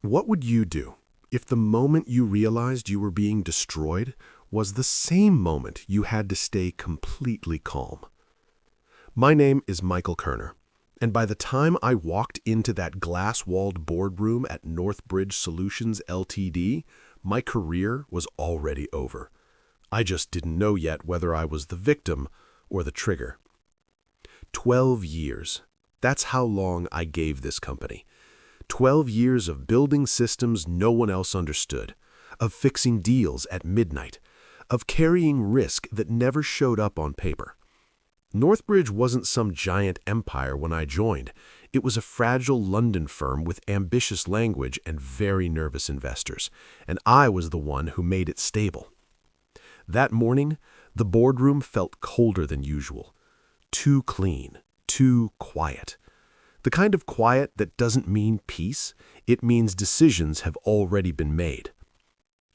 What would you do if the moment you realized you were being destroyed was the same moment you had to stay completely calm? My name is Michael Kerner, and by the time I walked into that glass-walled boardroom at Northbridge Solutions Ltd., my career was already over. I just didn't know yet whether I was the victim or the trigger. 12 years. That's how long I gave this company. 12 years of building systems no one else understood, of fixing deals at midnight, of carrying risk that never showed up on paper. Northbridge wasn't some giant empire when I joined. It was a fragile London firm with ambitious language and very nervous investors, and I was the one who made it stable. That morning, the boardroom felt colder than usual. Too clean, too quiet. The kind of quiet that doesn't mean peace, it means decisions have already been made.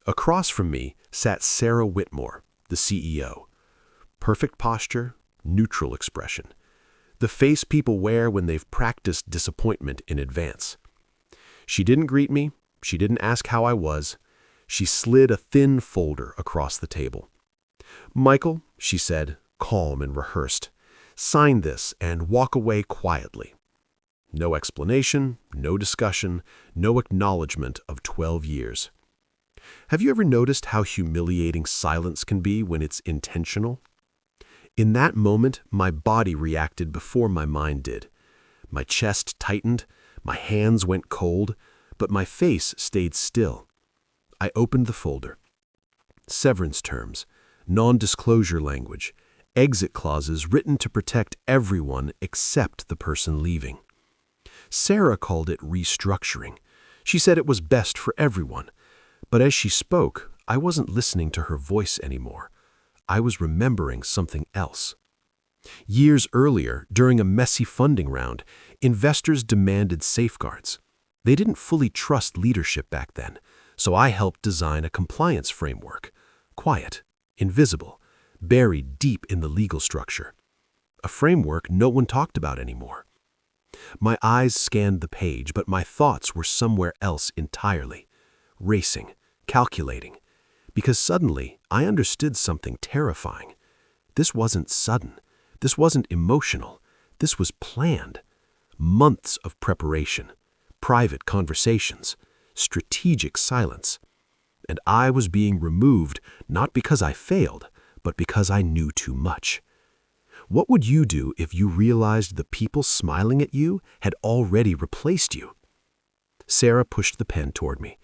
Across from me sat Sarah Whitmore, the CEO. Perfect posture, neutral expression. The face people wear when they've practiced disappointment in advance. She didn't greet me, she didn't ask how I was. She slid a thin folder across the table. "Michael," she said, calm and rehearsed, "sign this and walk away quietly." No explanation, no discussion, no acknowledgement of 12 years. Have you ever noticed how humiliating silence can be when it's intentional? In that moment, my body reacted before my mind did. My chest tightened, my hands went cold, but my face stayed still. I opened the folder. Severance terms, non-disclosure language, exit clauses written to protect everyone except the person leaving. Sarah called it restructuring. She said it was best for everyone. But as she spoke, I wasn't listening to her voice anymore. I was remembering something else. Years earlier, during a messy funding round, investors demanded safeguards. They didn't fully trust leadership back then, so I helped design a compliance framework. Quiet, invisible, buried deep in the legal structure. A framework no one talked about anymore. My eyes scanned the page, but my thoughts were somewhere else entirely. Racing, calculating. Because suddenly, I understood something terrifying. This wasn't sudden. This wasn't emotional. This was planned. Months of preparation, private conversations, strategic silence. And I was being removed not because I failed, but because I knew too much. What would you do if you realized the people smiling at you had already replaced you? Sarah pushed the pen toward me.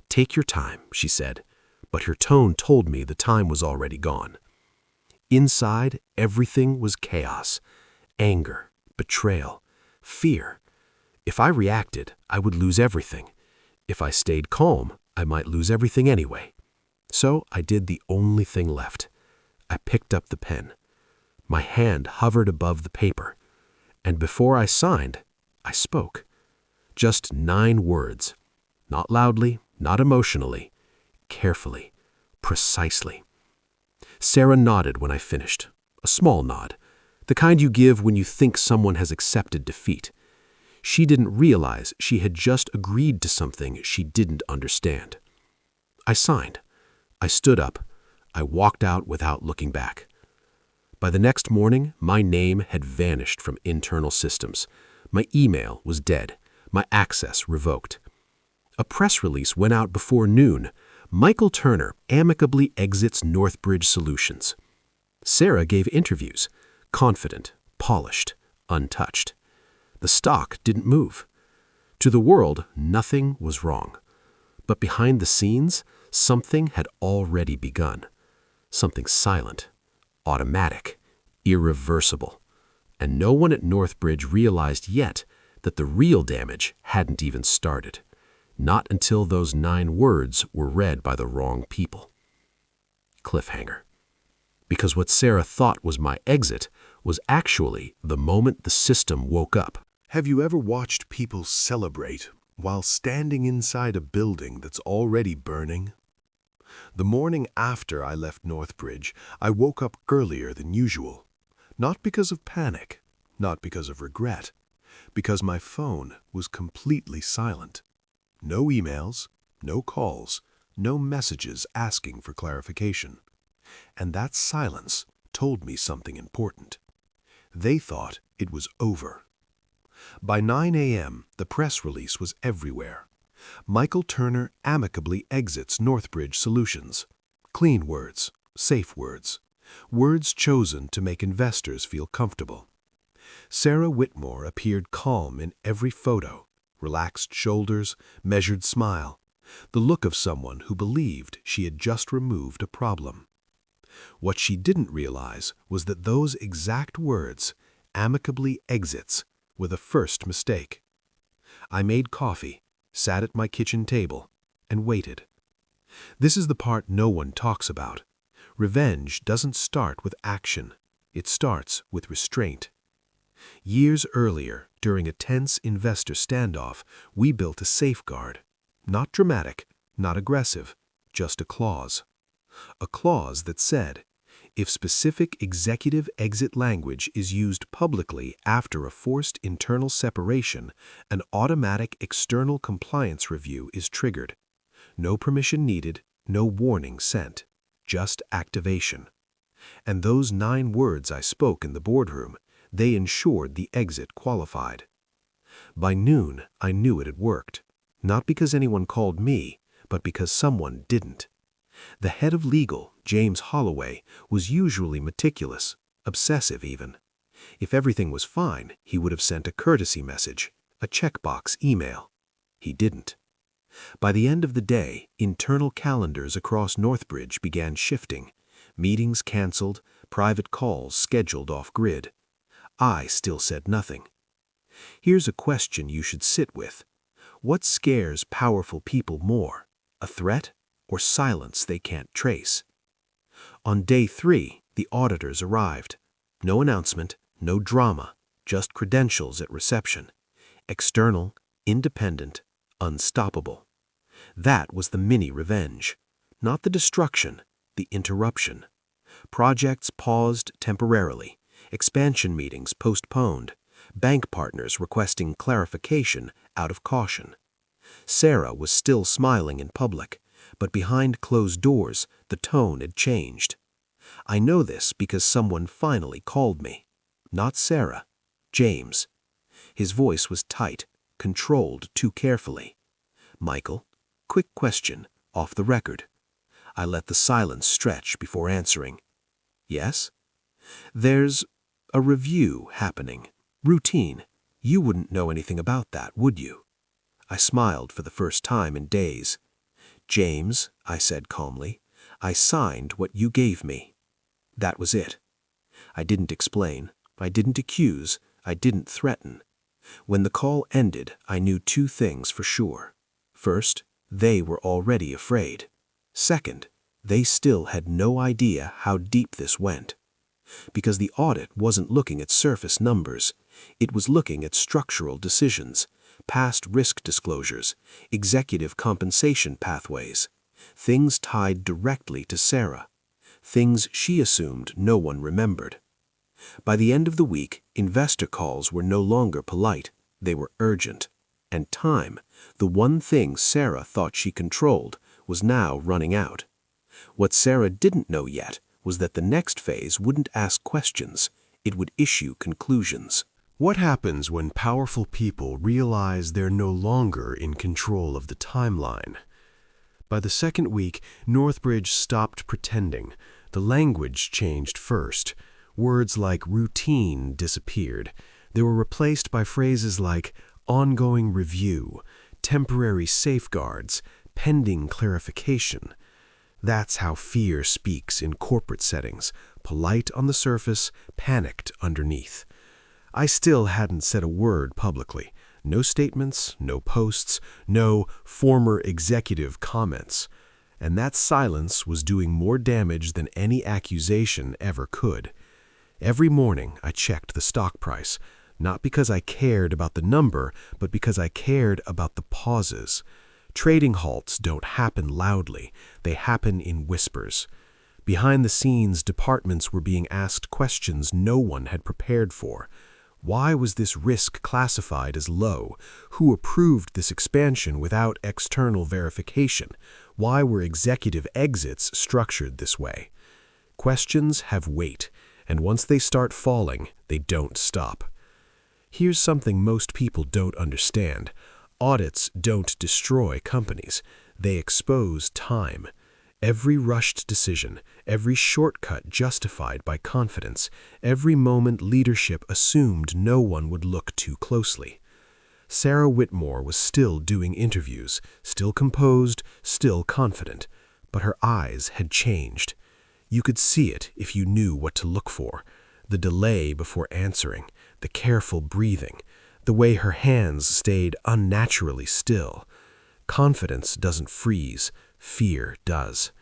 "Take your time," she said, but her tone told me the time was already gone. Inside, everything was chaos, anger, betrayal, fear. If I reacted, I would lose everything. If I stayed calm, I might lose everything anyway. So I did the only thing left. I picked up the pen. My hand hovered above the paper, and before I signed, I spoke. Just 9 words. Not loudly, not emotionally, carefully, precisely. Sarah nodded when I finished, a small nod, the kind you give when you think someone has accepted defeat. She didn't realize she had just agreed to something she didn't understand. I signed. I stood up. I walked out without looking back. By the next morning, my name had vanished from internal systems. My email was dead. My access revoked. A press release went out before noon. Michael Kerner amicably exits Northbridge Solutions. Sarah gave interviews, confident, polished, untouched. The stock didn't move. To the world, nothing was wrong. But behind the scenes, something had already begun. Something silent, automatic, irreversible. And no one at Northbridge realized yet that the real damage hadn't even started. Not until those 9 words were read by the wrong people. Cliffhanger. Because what Sarah thought was my exit was actually the moment the system woke up. Have you ever watched people celebrate while standing inside a building that's already burning? The morning after I left Northbridge, I woke up earlier than usual. Not because of panic, not because of regret, because my phone was completely silent. No emails, no calls, no messages asking for clarification. And that silence told me something important. They thought it was over. By 9 a.m., the press release was everywhere. Michael Turner amicably exits Northbridge Solutions. Clean words, safe words, words chosen to make investors feel comfortable. Sarah Whitmore appeared calm in every photo, relaxed shoulders, measured smile, the look of someone who believed she had just removed a problem. What she didn't realize was that those exact words, amicably exits, were the first mistake. I made coffee, sat at my kitchen table, and waited. This is the part no one talks about. Revenge doesn't start with action. It starts with restraint. Years earlier, during a tense investor standoff, we built a safeguard. Not dramatic, not aggressive, just a clause. A clause that said, if specific executive exit language is used publicly after a forced internal separation, an automatic external compliance review is triggered. No permission needed, no warning sent, just activation. And those 9 words I spoke in the boardroom, they ensured the exit qualified. By noon, I knew it had worked, not because anyone called me, but because someone didn't. The head of legal, James Holloway, was usually meticulous, obsessive even. If everything was fine, he would have sent a courtesy message, a checkbox email. He didn't. By the end of the day, internal calendars across Northbridge began shifting, meetings canceled, private calls scheduled off-grid. I still said nothing. Here's a question you should sit with. What scares powerful people more, a threat or silence they can't trace? On day 3, the auditors arrived. No announcement, no drama, just credentials at reception. External, independent, unstoppable. That was the mini revenge. Not the destruction, the interruption. Projects paused temporarily, expansion meetings postponed, bank partners requesting clarification out of caution. Sarah was still smiling in public, but behind closed doors, the tone had changed. I know this because someone finally called me. Not Sarah, James. His voice was tight, controlled too carefully. Michael, quick question, off the record. I let the silence stretch before answering. Yes? There's a review happening. Routine. You wouldn't know anything about that, would you? I smiled for the first time in days. James, I said calmly, I signed what you gave me. That was it. I didn't explain. I didn't accuse. I didn't threaten. When the call ended, I knew 2 things for sure. First, they were already afraid. Second, they still had no idea how deep this went. Because the audit wasn't looking at surface numbers. It was looking at structural decisions, past risk disclosures, executive compensation pathways, things tied directly to Sarah, things she assumed no one remembered. By the end of the week, investor calls were no longer polite, they were urgent. And time, the one thing Sarah thought she controlled, was now running out. What Sarah didn't know yet was that the next phase wouldn't ask questions, it would issue conclusions. What happens when powerful people realize they're no longer in control of the timeline? By the second week, Northbridge stopped pretending. The language changed first. Words like routine disappeared. They were replaced by phrases like ongoing review, temporary safeguards, pending clarification. That's how fear speaks in corporate settings, polite on the surface, panicked underneath. I still hadn't said a word publicly. No statements, no posts, no former executive comments. And that silence was doing more damage than any accusation ever could. Every morning I checked the stock price, not because I cared about the number, but because I cared about the pauses. Trading halts don't happen loudly, they happen in whispers. Behind the scenes, departments were being asked questions no one had prepared for. Why was this risk classified as low? Who approved this expansion without external verification? Why were executive exits structured this way? Questions have weight, and once they start falling, they don't stop. Here's something most people don't understand. Audits don't destroy companies. They expose time. Every rushed decision, every shortcut justified by confidence, every moment leadership assumed no one would look too closely. Sarah Whitmore was still doing interviews, still composed, still confident, but her eyes had changed. You could see it if you knew what to look for. The delay before answering, the careful breathing, the way her hands stayed unnaturally still. Confidence doesn't freeze, fear does.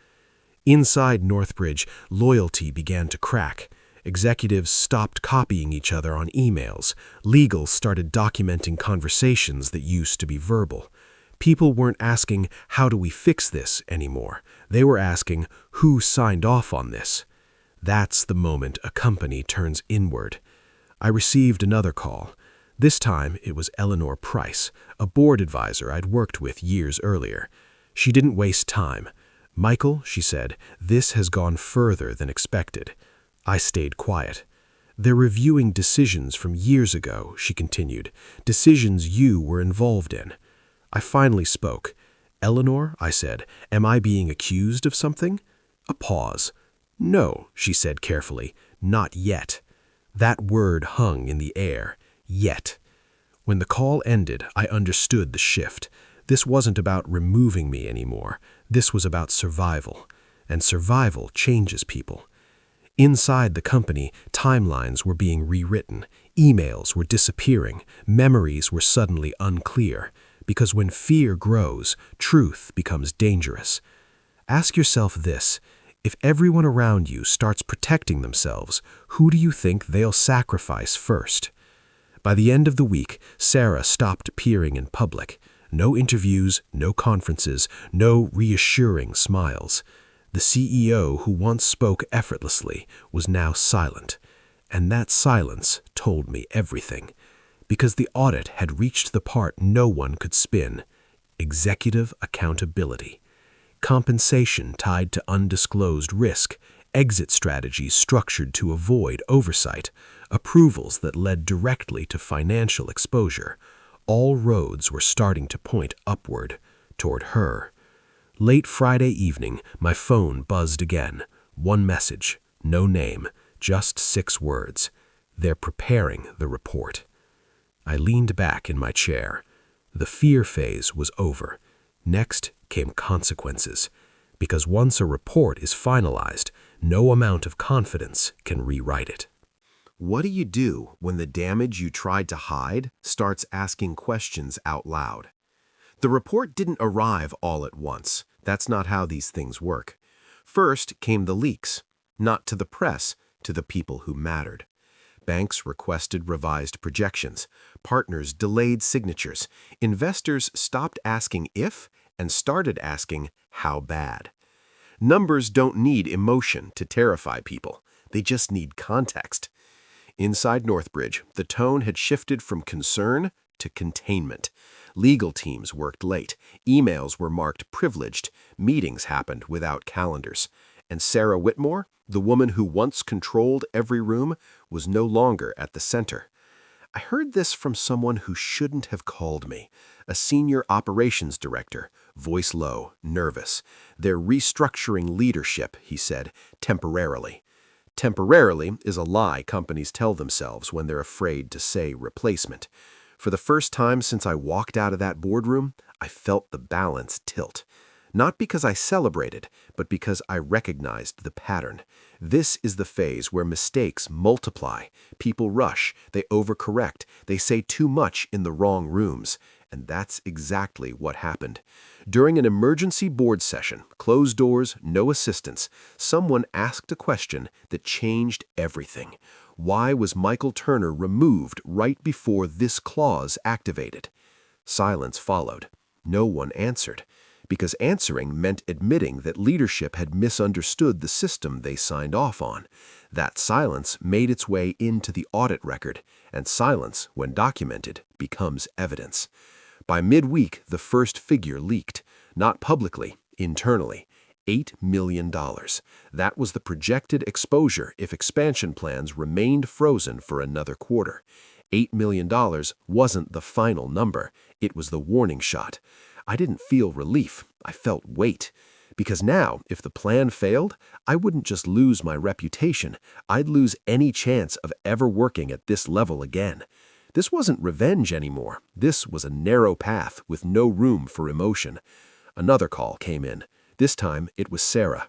Inside Northbridge, loyalty began to crack. Executives stopped copying each other on emails. Legal started documenting conversations that used to be verbal. People weren't asking, "How do we fix this?" anymore. They were asking, "Who signed off on this?" That's the moment a company turns inward. I received another call. This time it was Eleanor Price, a board advisor I'd worked with years earlier. She didn't waste time. "Michael," she said, "this has gone further than expected." I stayed quiet. "They're reviewing decisions from years ago," she continued, "decisions you were involved in." I finally spoke. "Eleanor," I said, "am I being accused of something?" A pause. "No," she said carefully, "not yet." That word hung in the air. Yet. When the call ended, I understood the shift. This wasn't about removing me anymore. This was about survival. And survival changes people. Inside the company, timelines were being rewritten. Emails were disappearing. Memories were suddenly unclear. Because when fear grows, truth becomes dangerous. Ask yourself this. If everyone around you starts protecting themselves, who do you think they'll sacrifice first? By the end of the week, Sarah stopped appearing in public. No interviews, no conferences, no reassuring smiles. The CEO who once spoke effortlessly was now silent. And that silence told me everything. Because the audit had reached the part no one could spin. Executive accountability. Compensation tied to undisclosed risk, exit strategies structured to avoid oversight, approvals that led directly to financial exposure. All roads were starting to point upward, toward her. Late Friday evening, my phone buzzed again. One message, no name, just 6 words. "They're preparing the report." I leaned back in my chair. The fear phase was over. Next came consequences. Because once a report is finalized, no amount of confidence can rewrite it. What do you do when the damage you tried to hide starts asking questions out loud? The report didn't arrive all at once. That's not how these things work. First came the leaks, not to the press, to the people who mattered. Banks requested revised projections. Partners delayed signatures. Investors stopped asking if and started asking how bad. Numbers don't need emotion to terrify people. They just need context. Inside Northbridge, the tone had shifted from concern to containment. Legal teams worked late. Emails were marked privileged. Meetings happened without calendars. And Sarah Whitmore, the woman who once controlled every room, was no longer at the center. I heard this from someone who shouldn't have called me, a senior operations director, voice low, nervous. "They're restructuring leadership," he said, "temporarily." Temporarily is a lie companies tell themselves when they're afraid to say replacement. For the first time since I walked out of that boardroom, I felt the balance tilt. Not because I celebrated, but because I recognized the pattern. This is the phase where mistakes multiply. People rush, they overcorrect, they say too much in the wrong rooms. And that's exactly what happened. During an emergency board session, closed doors, no assistants, someone asked a question that changed everything. Why was Michael Turner removed right before this clause activated? Silence followed. No one answered. because answering meant admitting that leadership had misunderstood the system they signed off on. That silence made its way into the audit record, and silence, when documented, becomes evidence. By midweek, the first figure leaked, not publicly, internally. $8 million. That was the projected exposure if expansion plans remained frozen for another quarter. $8 million wasn't the final number. It was the warning shot. I didn't feel relief. I felt weight. Because now, if the plan failed, I wouldn't just lose my reputation. I'd lose any chance of ever working at this level again. This wasn't revenge anymore. This was a narrow path with no room for emotion. Another call came in. This time, it was Sarah.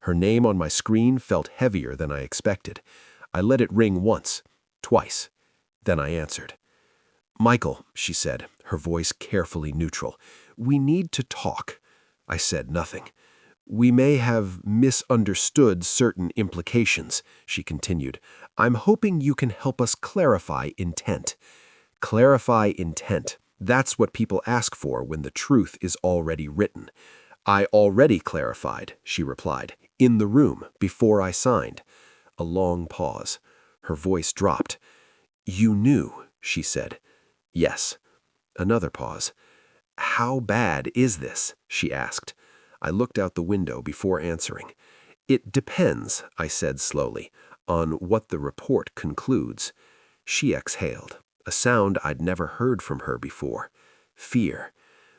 Her name on my screen felt heavier than I expected. I let it ring once, twice. Then I answered. "Michael," she said, her voice carefully neutral. "We need to talk." I said nothing. "We may have misunderstood certain implications," she continued. "I'm hoping you can help us clarify intent." Clarify intent. That's what people ask for when the truth is already written. "I already clarified," she replied, "in the room, before I signed." A long pause. Her voice dropped. "You knew," she said. "Yes." Another pause. "How bad is this?" she asked. I looked out the window before answering. "It depends," I said slowly, "on what the report concludes." She exhaled, a sound I'd never heard from her before. Fear.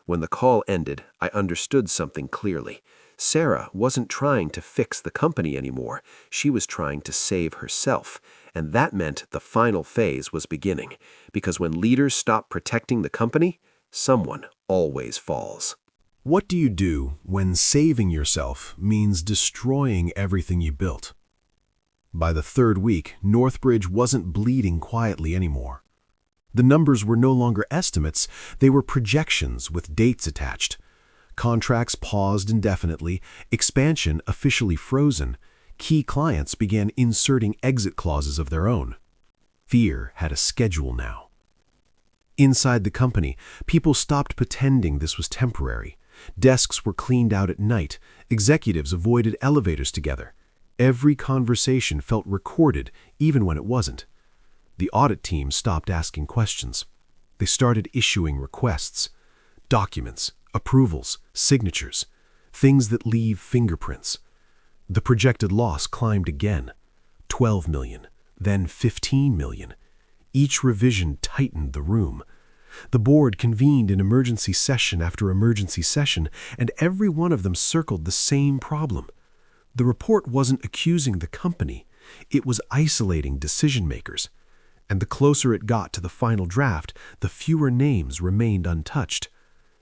When the call ended, I understood something clearly. Sarah wasn't trying to fix the company anymore. She was trying to save herself. And that meant the final phase was beginning. Because when leaders stop protecting the company, someone always falls. What do you do when saving yourself means destroying everything you built? By the third week, Northbridge wasn't bleeding quietly anymore. The numbers were no longer estimates, they were projections with dates attached. Contracts paused indefinitely, expansion officially frozen. Key clients began inserting exit clauses of their own. Fear had a schedule now. Inside the company, people stopped pretending this was temporary. Desks were cleaned out at night. Executives avoided elevators together. Every conversation felt recorded, even when it wasn't. The audit team stopped asking questions. They started issuing requests. Documents, approvals, signatures, things that leave fingerprints. The projected loss climbed again. 12 million, then 15 million. Each revision tightened the room. The board convened in emergency session after emergency session, and every one of them circled the same problem. The report wasn't accusing the company. It was isolating decision-makers. And the closer it got to the final draft, the fewer names remained untouched.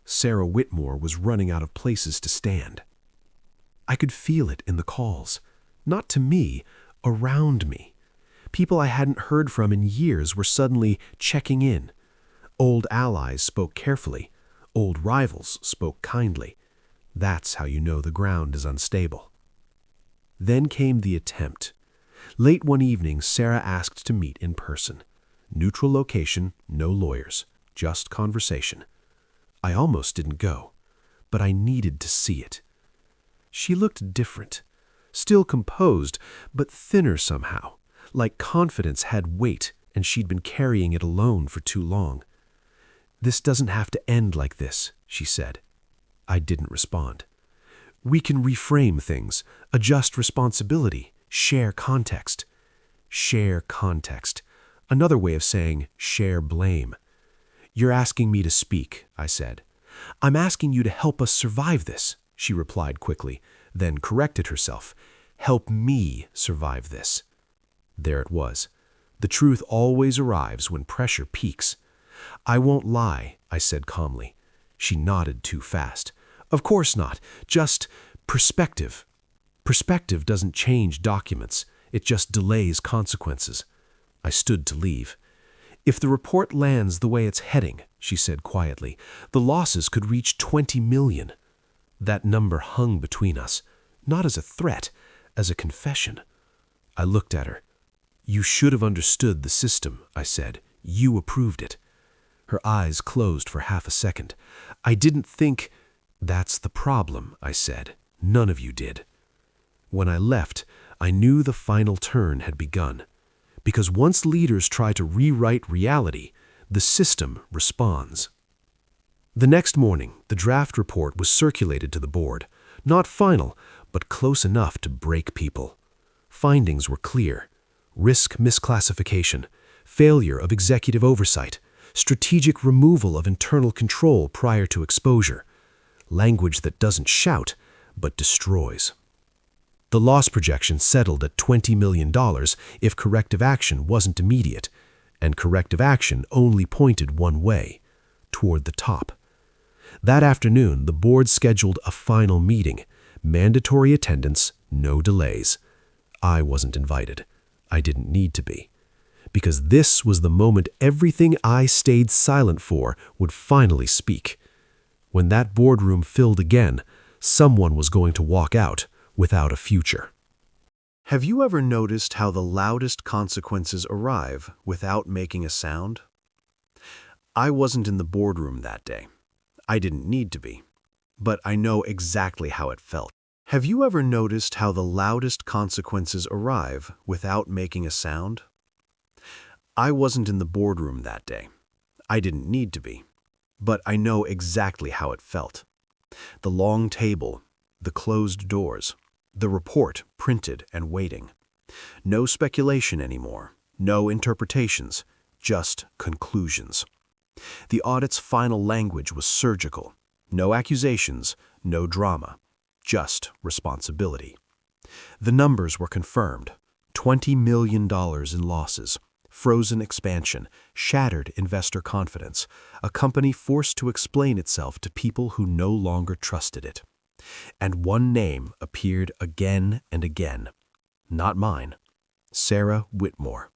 Sarah Whitmore was running out of places to stand. I could feel it in the calls. Not to me, around me. People I hadn't heard from in years were suddenly checking in. Old allies spoke carefully. Old rivals spoke kindly. That's how you know the ground is unstable. Then came the attempt. Late one evening, Sarah asked to meet in person. Neutral location, no lawyers, just conversation. I almost didn't go, but I needed to see it. She looked different, still composed, but thinner somehow, like confidence had weight and she'd been carrying it alone for too long. "This doesn't have to end like this," she said. I didn't respond. "We can reframe things, adjust responsibility, share context." Share context. Another way of saying share blame. "You're asking me to speak," I said. "I'm asking you to help us survive this," she replied quickly, then corrected herself. "Help me survive this." There it was. The truth always arrives when pressure peaks. "I won't lie," I said calmly. She nodded too fast. "Of course not. Just perspective." Perspective doesn't change documents. It just delays consequences. I stood to leave. "If the report lands the way it's heading," she said quietly, "the losses could reach 20 million. That number hung between us, not as a threat, as a confession. I looked at her. "You should have understood the system," I said. "You approved it." Her eyes closed for half a second. "I didn't think..." "That's the problem," I said. "None of you did." When I left, I knew the final turn had begun. Because once leaders try to rewrite reality, the system responds. The next morning, the draft report was circulated to the board. Not final, but close enough to break people. Findings were clear. Risk misclassification, failure of executive oversight, strategic removal of internal control prior to exposure. Language that doesn't shout, but destroys. The loss projection settled at $20 million if corrective action wasn't immediate, and corrective action only pointed one way, toward the top. That afternoon, the board scheduled a final meeting. Mandatory attendance, no delays. I wasn't invited. I didn't need to be. Because this was the moment everything I stayed silent for would finally speak. When that boardroom filled again, someone was going to walk out without a future. Have you ever noticed how the loudest consequences arrive without making a sound? I wasn't in the boardroom that day. I didn't need to be. But I know exactly how it felt. Have you ever noticed how the loudest consequences arrive without making a sound? I wasn't in the boardroom that day. I didn't need to be. But I know exactly how it felt. The long table, the closed doors, the report printed and waiting. No speculation anymore, no interpretations, just conclusions. The audit's final language was surgical. No accusations, no drama, just responsibility. The numbers were confirmed. $20 million in losses, frozen expansion, shattered investor confidence, a company forced to explain itself to people who no longer trusted it. And one name appeared again and again. Not mine. Sarah Whitmore.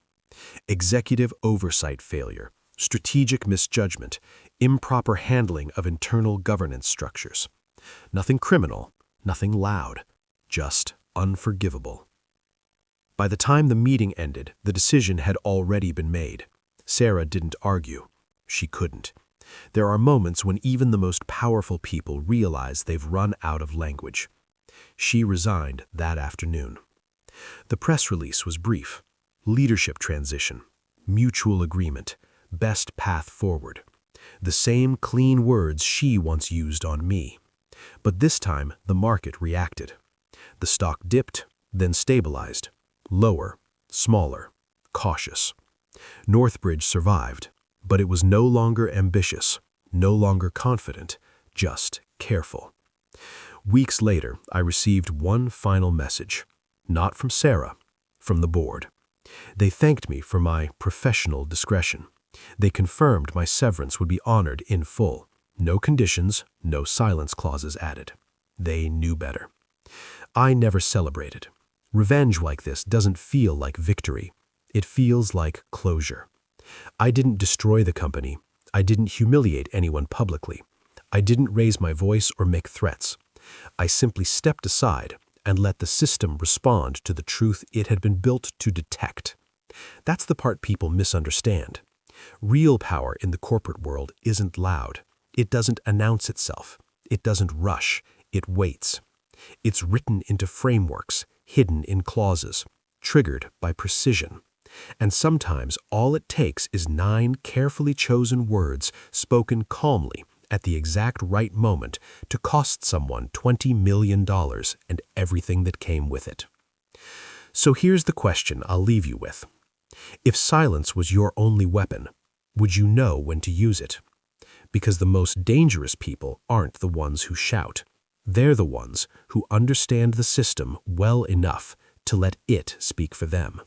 Executive oversight failure, strategic misjudgment, improper handling of internal governance structures. Nothing criminal, nothing loud, just unforgivable. By the time the meeting ended, the decision had already been made. Sarah didn't argue. She couldn't. There are moments when even the most powerful people realize they've run out of language. She resigned that afternoon. The press release was brief. Leadership transition, mutual agreement, best path forward. The same clean words she once used on me. But this time, the market reacted. The stock dipped, then stabilized. Lower, smaller, cautious. Northbridge survived, but it was no longer ambitious, no longer confident, just careful. Weeks later, I received one final message. Not from Sarah, from the board. They thanked me for my professional discretion. They confirmed my severance would be honored in full. No conditions, no silence clauses added. They knew better. I never celebrated. Revenge like this doesn't feel like victory. It feels like closure. I didn't destroy the company. I didn't humiliate anyone publicly. I didn't raise my voice or make threats. I simply stepped aside and let the system respond to the truth it had been built to detect. That's the part people misunderstand. Real power in the corporate world isn't loud. It doesn't announce itself. It doesn't rush. It waits. It's written into frameworks, hidden in clauses, triggered by precision. And sometimes all it takes is 9 carefully chosen words spoken calmly at the exact right moment to cost someone $20 million and everything that came with it. So here's the question I'll leave you with. If silence was your only weapon, would you know when to use it? Because the most dangerous people aren't the ones who shout. They're the ones who understand the system well enough to let it speak for them.